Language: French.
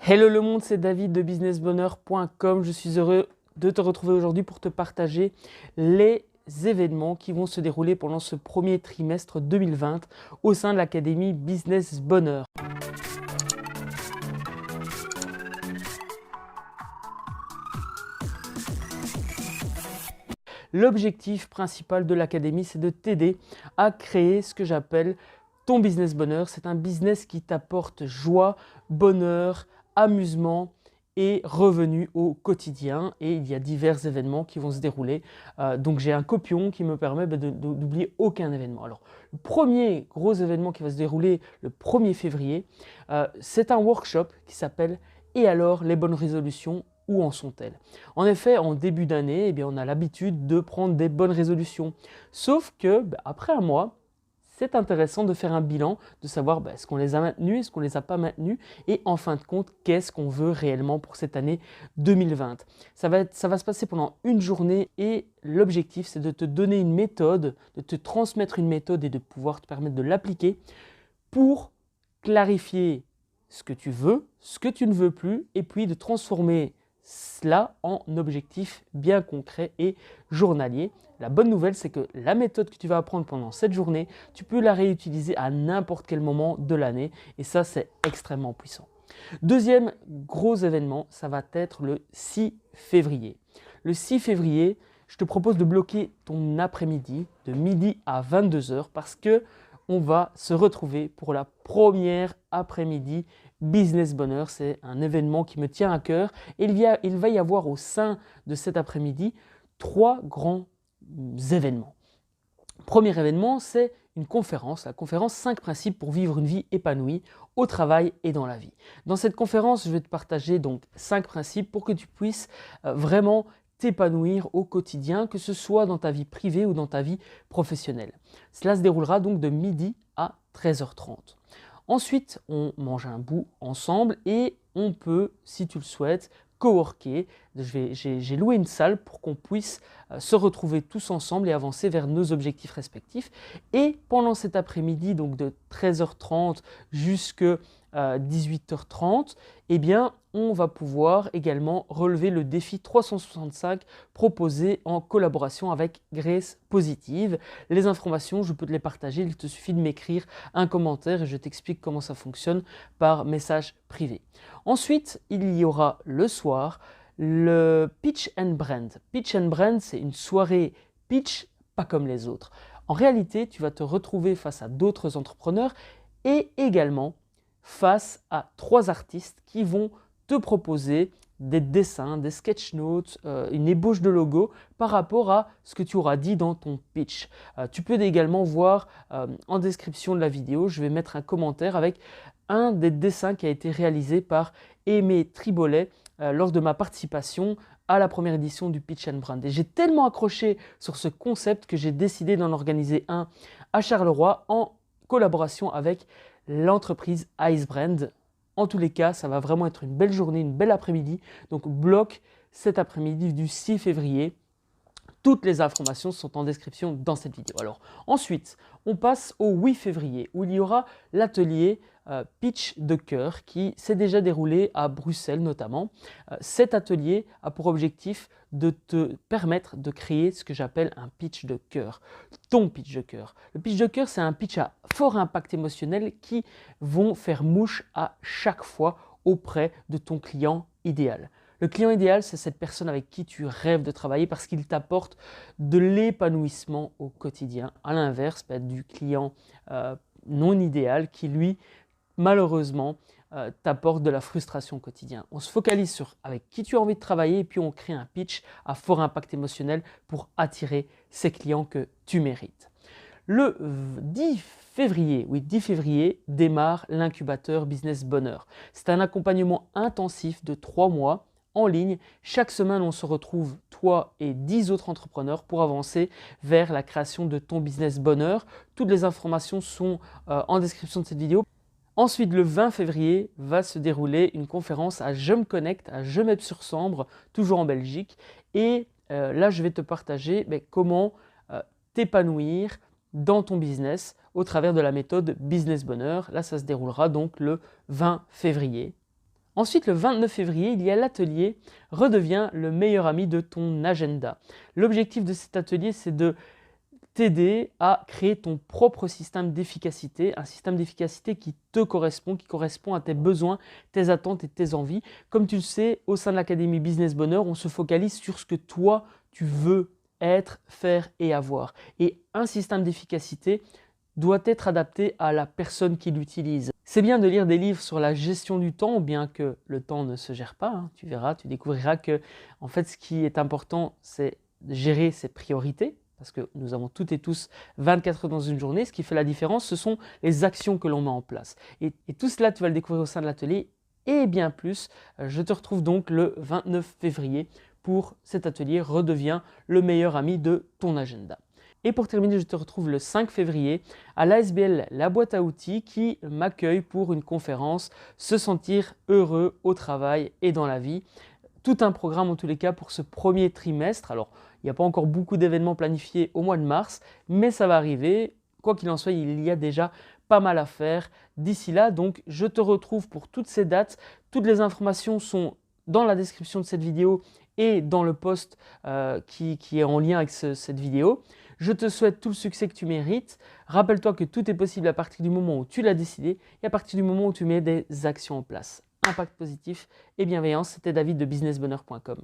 Hello le monde, c'est David de businessbonheur.com. Je suis heureux de te retrouver aujourd'hui pour te partager les événements qui vont se dérouler pendant ce premier trimestre 2020 au sein de l'Académie Business Bonheur. L'objectif principal de l'Académie, c'est de t'aider à créer ce que j'appelle ton business bonheur. C'est un business qui t'apporte joie, bonheur, amusement et revenus au quotidien. Et il y a divers événements qui vont se dérouler. Donc j'ai un copion qui me permet d'oublier aucun événement. Alors le premier gros événement qui va se dérouler le 1er février, c'est un workshop qui s'appelle « Et alors, les bonnes résolutions ?» Où en sont-elles? En effet, en début d'année, on a l'habitude de prendre des bonnes résolutions. Sauf que, après un mois, c'est intéressant de faire un bilan, de savoir est-ce qu'on les a maintenues, est-ce qu'on ne les a pas maintenues, et en fin de compte, qu'est-ce qu'on veut réellement pour cette année 2020. Ça va se passer pendant une journée et l'objectif, c'est de te donner une méthode, de te transmettre une méthode et de pouvoir te permettre de l'appliquer pour clarifier ce que tu veux, ce que tu ne veux plus, et puis de transformer cela en objectif bien concret et journalier. La bonne nouvelle, c'est que la méthode que tu vas apprendre pendant cette journée, tu peux la réutiliser à n'importe quel moment de l'année et ça, c'est extrêmement puissant. Deuxième gros événement, ça va être le 6 février. Le 6 février, je te propose de bloquer ton après-midi de midi à 22 h parce que on va se retrouver pour la première après-midi Business Bonheur. C'est un événement qui me tient à cœur et il va y avoir au sein de cet après-midi 3 grands événements. Premier événement, c'est une conférence, la conférence 5 principes pour vivre une vie épanouie au travail et dans la vie. Dans cette conférence, je vais te partager donc 5 principes pour que tu puisses vraiment t'épanouir au quotidien, que ce soit dans ta vie privée ou dans ta vie professionnelle. Cela se déroulera donc de midi à 13h30. Ensuite, on mange un bout ensemble et on peut, si tu le souhaites, coworker. J'ai loué une salle pour qu'on puisse se retrouver tous ensemble et avancer vers nos objectifs respectifs. Et pendant cet après-midi, donc de 13h30 jusqu'à 18h30, on va pouvoir également relever le défi 365 proposé en collaboration avec Grace Positive. Les informations, je peux te les partager, il te suffit de m'écrire un commentaire et je t'explique comment ça fonctionne par message privé. Ensuite, il y aura le soir le Pitch and Brand. Pitch and Brand, c'est une soirée pitch pas comme les autres. En réalité, tu vas te retrouver face à d'autres entrepreneurs et également face à 3 artistes qui vont te proposer des dessins, des sketch notes, une ébauche de logo par rapport à ce que tu auras dit dans ton pitch. Tu peux également voir en description de la vidéo, je vais mettre un commentaire avec un des dessins qui a été réalisé par Aimé Tribolet lors de ma participation à la première édition du Pitch and Brand. Et j'ai tellement accroché sur ce concept que j'ai décidé d'en organiser un à Charleroi en collaboration avec l'entreprise Ice Brand. En tous les cas, ça va vraiment être une belle journée, une belle après-midi. Donc bloque cet après-midi du 6 février. Toutes les informations sont en description dans cette vidéo. Alors ensuite, on passe au 8 février où il y aura l'atelier Pitch de cœur qui s'est déjà déroulé à Bruxelles notamment. Cet atelier a pour objectif de te permettre de créer ce que j'appelle un pitch de cœur, ton pitch de cœur. Le pitch de cœur, c'est un pitch à fort impact émotionnel qui vont faire mouche à chaque fois auprès de ton client idéal. Le client idéal, c'est cette personne avec qui tu rêves de travailler parce qu'il t'apporte de l'épanouissement au quotidien. À l'inverse, du client non idéal qui, lui, malheureusement, t'apporte de la frustration au quotidien. On se focalise sur avec qui tu as envie de travailler et puis on crée un pitch à fort impact émotionnel pour attirer ces clients que tu mérites. Le 10 février démarre l'incubateur Business Bonheur. C'est un accompagnement intensif de 3 mois en ligne. Chaque semaine, on se retrouve, toi et 10 autres entrepreneurs, pour avancer vers la création de ton business bonheur. Toutes les informations sont en description de cette vidéo. Ensuite, le 20 février, va se dérouler une conférence à Je me connecte, à Gemep-sur-Sambre, toujours en Belgique. Et là, je vais te partager comment t'épanouir dans ton business au travers de la méthode Business Bonheur. Là, ça se déroulera donc le 20 février. Ensuite, le 29 février, il y a l'atelier « Redeviens le meilleur ami de ton agenda ». L'objectif de cet atelier, c'est de t'aider à créer ton propre système d'efficacité, un système d'efficacité qui te correspond, qui correspond à tes besoins, tes attentes et tes envies. Comme tu le sais, au sein de l'Académie Business Bonheur, on se focalise sur ce que toi, tu veux être, faire et avoir. Et un système d'efficacité doit être adapté à la personne qui l'utilise. C'est bien de lire des livres sur la gestion du temps, bien que le temps ne se gère pas. Hein. Tu verras, tu découvriras que en fait, ce qui est important, c'est de gérer ses priorités, parce que nous avons toutes et tous 24 heures dans une journée. Ce qui fait la différence, ce sont les actions que l'on met en place. Et tout cela, tu vas le découvrir au sein de l'atelier et bien plus. Je te retrouve donc le 29 février pour cet atelier « Redeviens le meilleur ami de ton agenda ». Et pour terminer, je te retrouve le 5 février à l'ASBL La Boîte à Outils qui m'accueille pour une conférence « Se sentir heureux au travail et dans la vie ». Tout un programme en tous les cas pour ce premier trimestre. Alors, il n'y a pas encore beaucoup d'événements planifiés au mois de mars, mais ça va arriver. Quoi qu'il en soit, il y a déjà pas mal à faire d'ici là. Donc, je te retrouve pour toutes ces dates. Toutes les informations sont dans la description de cette vidéo et dans le post qui est en lien avec cette vidéo. Je te souhaite tout le succès que tu mérites. Rappelle-toi que tout est possible à partir du moment où tu l'as décidé et à partir du moment où tu mets des actions en place. Impact positif et bienveillance, c'était David de businessbonheur.com.